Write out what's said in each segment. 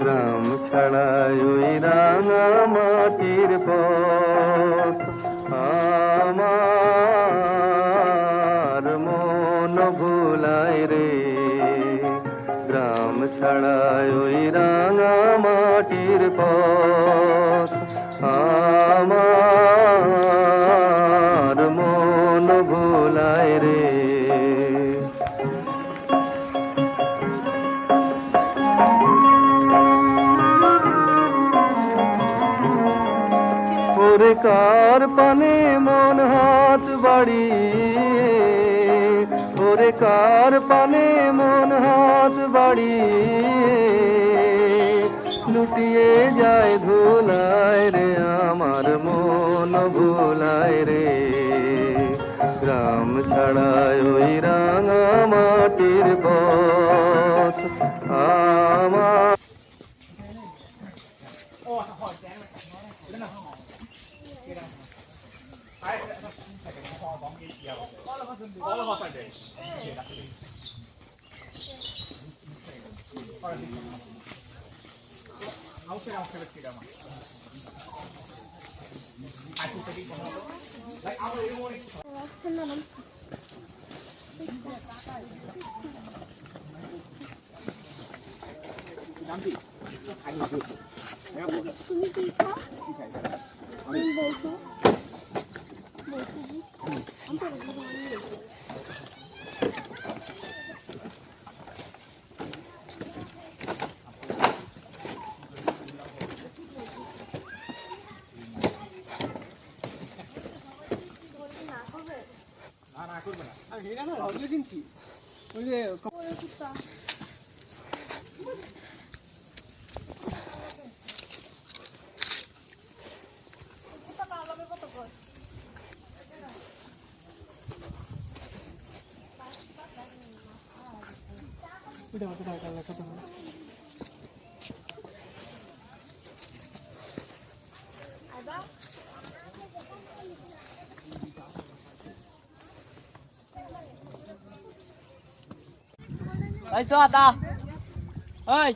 গ্রাম ছাড়াই ওই রাঙা মাটির পথ আমার মন ভুলায় রে। গ্রাম ছাড়াই ওই রাঙা মাটির পথ আমার মন ভুলায় রে। ওরে কার পানে মন হাত বাড়িয়ে, ওরে কার পানে মন হাত বাড়িয়ে লুটিয়ে যায় ধুলায় রে, আমার মন ভুলায় রে। গ্রাম ছাড়ায় ওই রাঙা মাটির পথ আমার। তুমি কি খাও? আমি বলছো এই সোহাতা ওই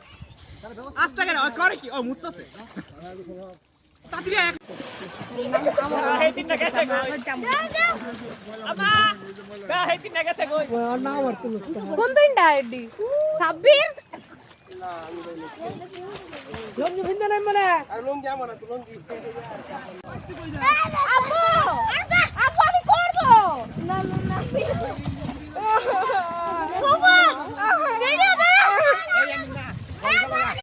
আস্তে কেন ওই করে কি ও মুততেছে তাড়াতাড়ি এক এই তিনটা গেছে কই আমা এই তিনটা গেছে কই না আমার কোন কোন তিনটা আইডি সাব্বির লঙ্গি ভিন্দা নাই মানে আর লঙ্গি আমা না তো লঙ্গি আব্বু আব্বু আমি করব না না